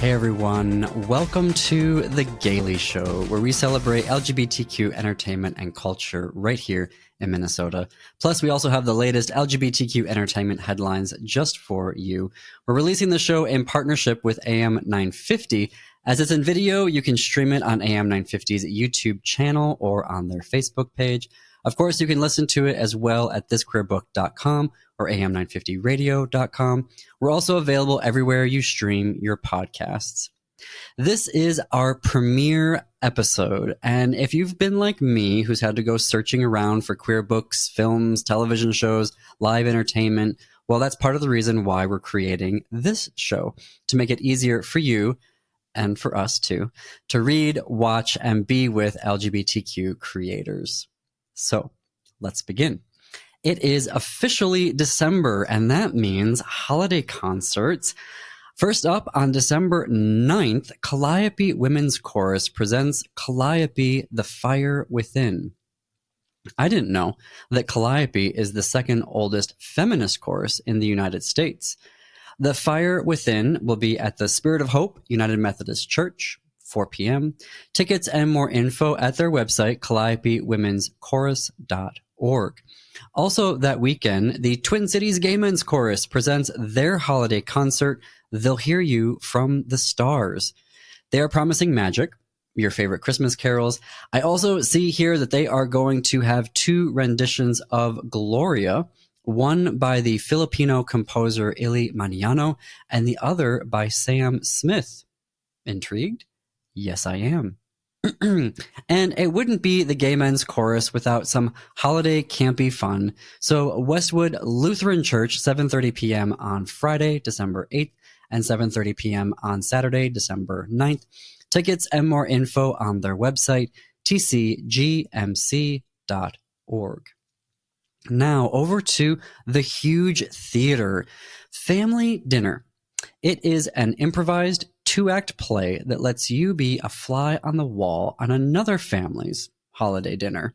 Hey everyone, welcome to The Gaily Show, where we celebrate LGBTQ entertainment and culture right here in Minnesota. Plus, we also have the latest LGBTQ entertainment headlines just for you. We're releasing the show in partnership with AM 950. As it's in video, you can stream it on AM 950's YouTube channel or on their Facebook page. Of course, you can listen to it as well at thisqueerbook.com or am950radio.com. We're also available everywhere you stream your podcasts. This is our premiere episode, and if you've been like me, who's had to go searching around for queer books, films, television shows, live entertainment, well, that's part of the reason why we're creating this show, to make it easier for you and for us too, to read, watch, and be with LGBTQ creators. So let's begin. It is officially December, and that means holiday concerts. First up, on December 9th, Calliope Women's Chorus presents Calliope, The Fire Within. I didn't know that Calliope is the second oldest feminist chorus in the United States. The Fire Within will be at the Spirit of Hope United Methodist Church, 4 p.m. Tickets and more info at their website, calliopewomenschorus.org. Also that weekend, the Twin Cities Gay Men's Chorus presents their holiday concert, They'll Hear You from the Stars. They are promising magic, your favorite Christmas carols. I also see here that they are going to have two renditions of Gloria, one by the Filipino composer Ili Maniano and the other by Sam Smith. Intrigued? Yes, I am. And it wouldn't be the Gay Men's Chorus without some holiday campy fun. So Westwood Lutheran Church, 7:30 p.m. on Friday, December 8th, and 7:30 p.m. on Saturday, December 9th. Tickets and more info on their website, tcgmc.org. Now over to the Huge Theater. Family Dinner. It is an improvised two-act play that lets you be a fly on the wall on another family's holiday dinner.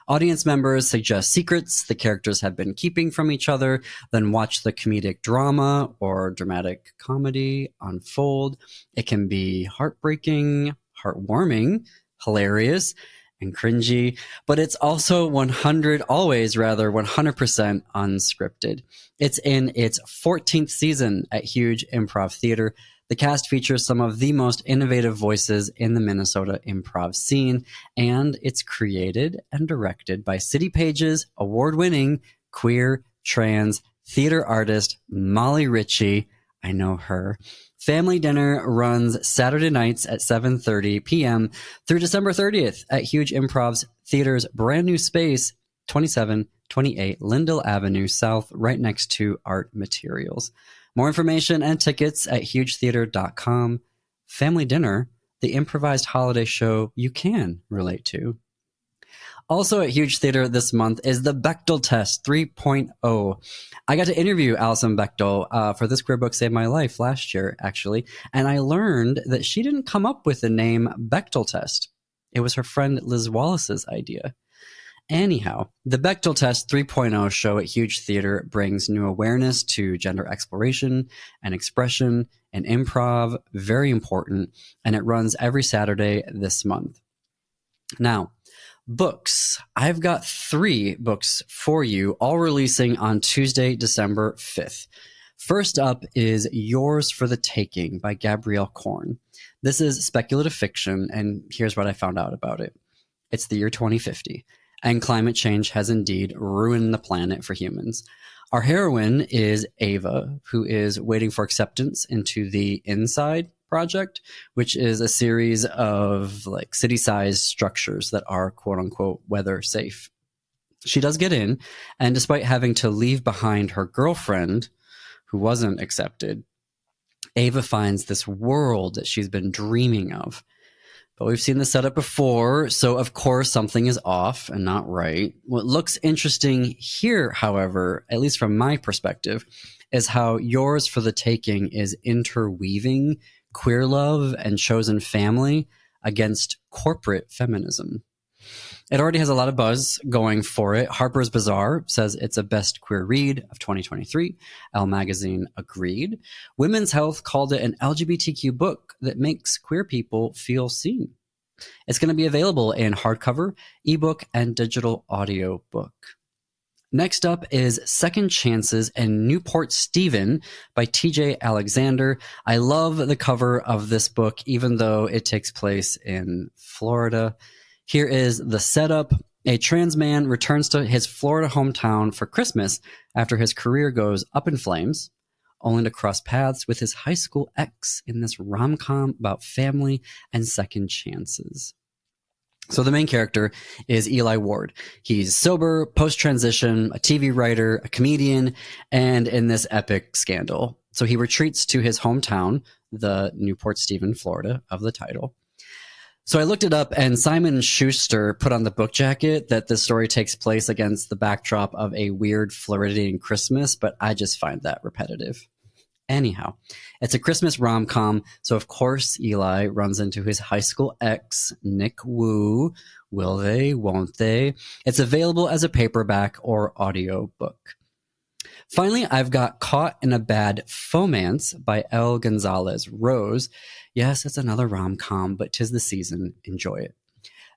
Audience members suggest secrets the characters have been keeping from each other, then watch the comedic drama or dramatic comedy unfold. It can be heartbreaking, heartwarming, hilarious, and cringy, but it's also 100% unscripted. It's in its 14th season at Huge Improv Theater. The cast features some of the most innovative voices in the Minnesota improv scene, and it's created and directed by City Page's award-winning queer, trans, theater artist, Molly Ritchie. I know her. Family Dinner runs Saturday nights at 7:30 p.m. through December 30th at Huge Improv Theater's brand new space, 2728 Lindell Avenue South, right next to Art Materials. More information and tickets at hugetheater.com. Family Dinner, the improvised holiday show you can relate to. Also at Huge Theater this month is the Bechdel Test 3.0. I got to interview Alison Bechdel for This Queer Book Saved My Life last year, actually, and I learned that she didn't come up with the name Bechdel Test. It was her friend Liz Wallace's idea. Anyhow, the Bechdel Test 3.0 show at Huge Theater brings new awareness to gender exploration and expression and improv, very important, and it runs every Saturday this month. Now, books. I've got 3 books for you, all releasing on Tuesday, December 5th. First up is Yours for the Taking by Gabrielle Korn. This is speculative fiction, and here's what I found out about it. It's the year 2050. And climate change has indeed ruined the planet for humans. Our heroine is Ava, who is waiting for acceptance into the Inside Project, which is a series of like city-sized structures that are quote-unquote weather safe. She does get in, and despite having to leave behind her girlfriend, who wasn't accepted, Ava finds this world that she's been dreaming of. But we've seen the setup before, so of course something is off and not right. What looks interesting here, however, at least from my perspective, is how Yours for the Taking is interweaving queer love and chosen family against corporate feminism. It already has a lot of buzz going for it. Harper's Bazaar says it's a best queer read of 2023. Elle magazine agreed. Women's Health called it an LGBTQ book that makes queer people feel seen. It's going to be available in hardcover, ebook, and digital audio book. Next up is Second Chances and Newport Stephen by TJ Alexander. I love the cover of this book, even though it takes place in Florida. Here is the setup. A trans man returns to his Florida hometown for Christmas after his career goes up in flames, only to cross paths with his high school ex in this rom-com about family and second chances. So the main character is Eli Ward. He's sober, post-transition, a TV writer, a comedian, and in this epic scandal. So he retreats to his hometown, the Newport Stephen, Florida, of the title. So I looked it up, and Simon Schuster put on the book jacket that this story takes place against the backdrop of a weird Floridian Christmas, but I just find that repetitive. Anyhow, it's a Christmas rom-com, so of course Eli runs into his high school ex, Nick Wu. Will they? Won't they? It's available as a paperback or audio book. Finally, I've got Caught in a Bad Fauxmance by Elle Gonzalez Rose. Yes, it's another rom-com, but 'tis the season. Enjoy it.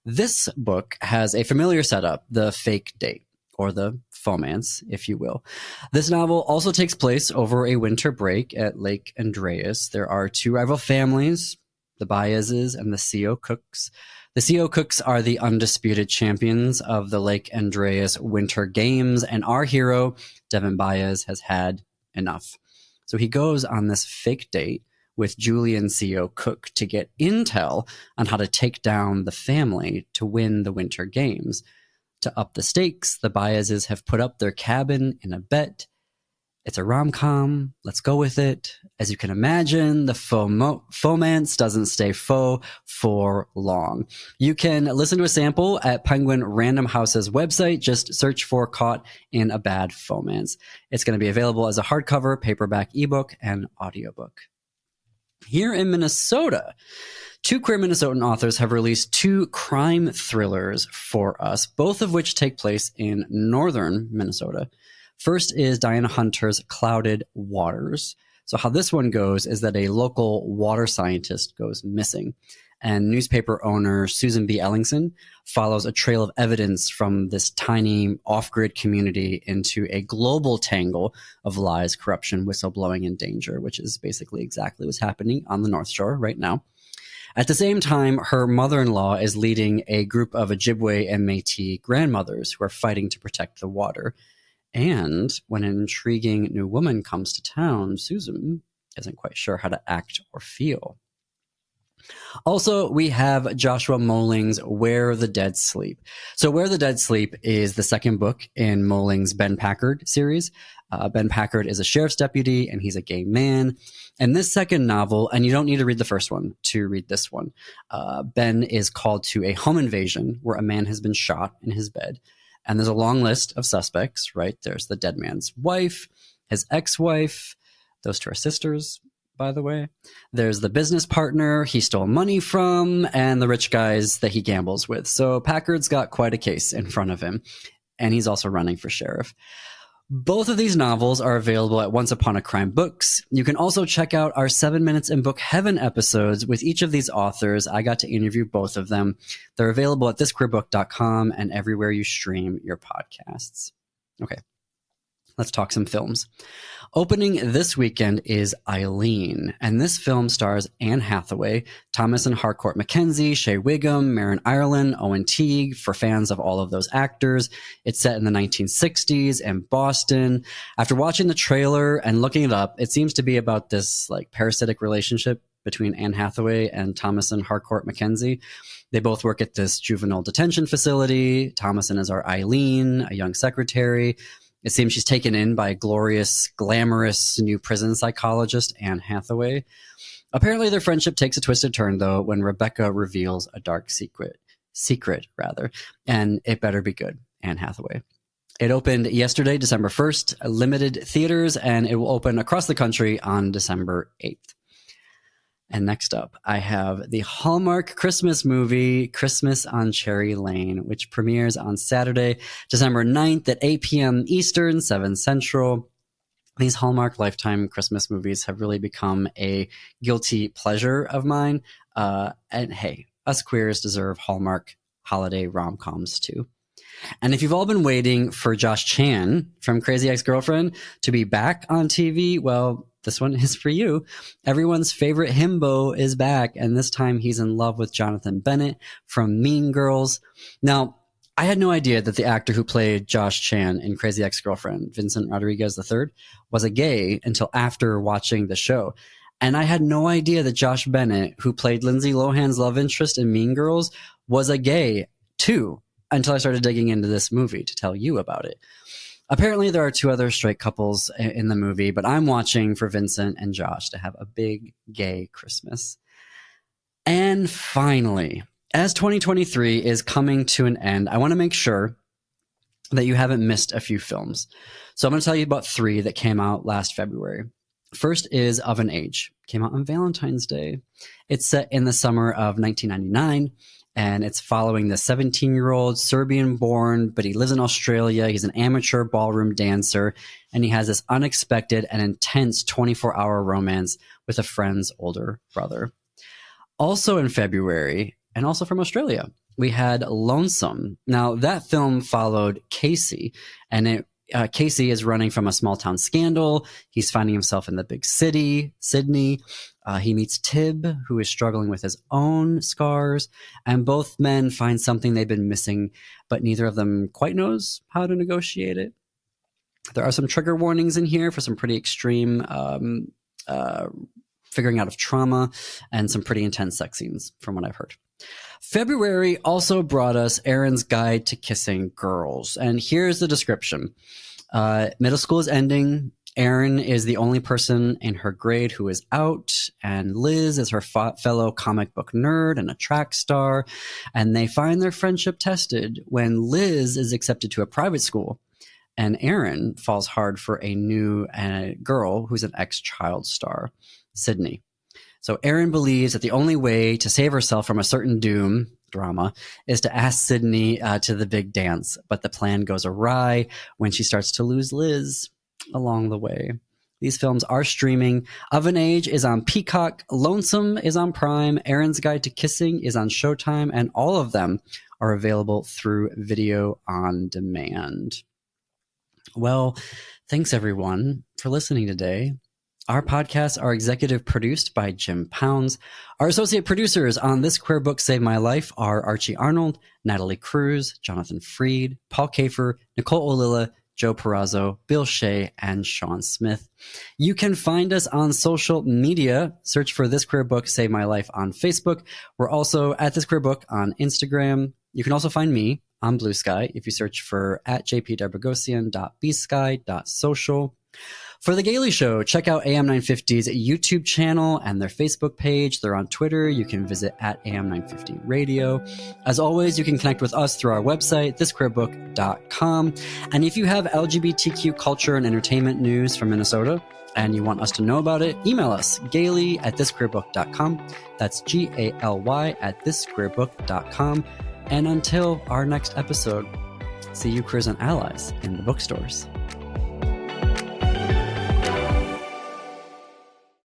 This book has a familiar setup, the fake date, or the Fauxmance, if you will. This novel also takes place over a winter break at Lake Andreas. There are two rival families, the Baezes and the CO Cooks. The CO Cooks are the undisputed champions of the Lake Andreas Winter Games, and our hero, Devin Baez, has had enough. So he goes on this fake date with Julian CO Cook to get intel on how to take down the family to win the Winter Games. To up the stakes, the Baezes have put up their cabin in a bet. It's a rom-com. Let's go with it. As you can imagine, the Fauxmance doesn't stay faux for long. You can listen to a sample at Penguin Random House's website. Just search for Caught in a Bad Fauxmance. It's going to be available as a hardcover, paperback, ebook, and audiobook. Here in Minnesota, two queer Minnesotan authors have released two crime thrillers for us, both of which take place in northern Minnesota. First is Dianna Hunter's Clouded Waters. So how this one goes is that a local water scientist goes missing, and newspaper owner Susan B. Ellingson follows a trail of evidence from this tiny off-grid community into a global tangle of lies, corruption, whistleblowing, and danger, which is basically exactly what's happening on the North Shore right now. At the same time, her mother-in-law is leading a group of Ojibwe and Métis grandmothers who are fighting to protect the water. And when an intriguing new woman comes to town, Susan isn't quite sure how to act or feel. Also, we have Joshua Moehling's Where the Dead Sleep. So Where the Dead Sleep is the second book in Moehling's Ben Packard series. Ben Packard is a sheriff's deputy, and he's a gay man. And this second novel, and you don't need to read the first one to read this one, Ben is called to a home invasion where a man has been shot in his bed. And there's a long list of suspects, right? There's the dead man's wife, his ex-wife. Those two are sisters, by the way. There's the business partner he stole money from, and the rich guys that he gambles with. So Packard's got quite a case in front of him, and he's also running for sheriff. Both of these novels are available at Once Upon a Crime Books. You can also check out our 7 Minutes in Book Heaven episodes with each of these authors. I got to interview both of them. They're available at thisqueerbook.com and everywhere you stream your podcasts. Okay, let's talk some films. Opening this weekend is Eileen, and this film stars Anne Hathaway, Thomas and Harcourt Mackenzie, Shea Wiggum, Marin Ireland, Owen Teague, for fans of all of those actors. It's set in the 1960s in Boston. After watching the trailer and looking it up, it seems to be about this like parasitic relationship between Anne Hathaway and Thomasin Harcourt Mackenzie. They both work at this juvenile detention facility. Thomasin is our Eileen, a young secretary. It seems she's taken in by a glorious, glamorous new prison psychologist, Anne Hathaway. Apparently their friendship takes a twisted turn, though, when Rebecca reveals a dark secret, and it better be good, Anne Hathaway. It opened yesterday, December 1st, limited theaters, and it will open across the country on December 8th. And next up, I have the Hallmark Christmas movie, Christmas on Cherry Lane, which premieres on Saturday, December 9th at 8 p.m. Eastern, 7 Central. These Hallmark Lifetime Christmas movies have really become a guilty pleasure of mine. And hey, us queers deserve Hallmark holiday rom-coms too. And if you've all been waiting for Josh Chan from Crazy Ex-Girlfriend to be back on TV, well, this one is for you. Everyone's favorite himbo is back, and this time he's in love with Jonathan Bennett from Mean Girls. Now, I had no idea that the actor who played Josh Chan in Crazy Ex-Girlfriend, Vincent Rodriguez III, was a gay until after watching the show. And I had no idea that Josh Bennett, who played Lindsay Lohan's love interest in Mean Girls, was a gay too, until I started digging into this movie to tell you about it. Apparently, there are 2 other straight couples in the movie, but I'm watching for Vincent and Josh to have a big gay Christmas. And finally, as 2023 is coming to an end, I want to make sure that you haven't missed a few films. So I'm going to tell you about 3 that came out last February. First is Of an Age. Came out on Valentine's Day. It's set in the summer of 1999. And it's following the 17-year-old Serbian-born, but he lives in Australia. He's an amateur ballroom dancer, and he has this unexpected and intense 24-hour romance with a friend's older brother. Also in February, and also from Australia, we had Lonesome. Now, that film followed Casey, and Casey is running from a small-town scandal. He's finding himself in the big city, Sydney. He meets Tib, who is struggling with his own scars, and both men find something they've been missing, but neither of them quite knows how to negotiate it. There are some trigger warnings in here for some pretty extreme figuring out of trauma and some pretty intense sex scenes, from what I've heard. February also brought us Erin's Guide to Kissing Girls, and here's the description. Middle school is ending. Erin is the only person in her grade who is out, and Liz is her fellow comic book nerd and a track star, and they find their friendship tested when Liz is accepted to a private school, and Erin falls hard for a new girl who's an ex-child star, Sydney. So Erin believes that the only way to save herself from a certain doom, drama, is to ask Sydney to the big dance, but the plan goes awry when she starts to lose Liz along the way. These films are streaming. Of an Age is on Peacock, Lonesome is on Prime, Erin's Guide to Kissing is on Showtime, and all of them are available through video on demand. Well, thanks everyone for listening today. Our podcasts are executive produced by Jim Pounds. Our associate producers on This Queer Book Saved My Life are Archie Arnold, Natalie Cruz, Jonathan Freed, Paul Kafer, Nicole Olilla, Joe Perazzo, Bill Shea, and Sean Smith. You can find us on social media. Search for This Queer Book Saved My Life on Facebook. We're also at This Queer Book on Instagram. You can also find me on Blue Sky if you search for @jpdarbogosian.bsky.social. For The Gaily Show, check out AM 950's YouTube channel and their Facebook page. They're on Twitter. You can visit @AM950 Radio. As always, you can connect with us through our website, thisqueerbook.com. And if you have LGBTQ culture and entertainment news from Minnesota and you want us to know about it, email us, gaily@thisqueerbook.com. That's GALY@thisqueerbook.com. And until our next episode, see you queers and allies in the bookstores.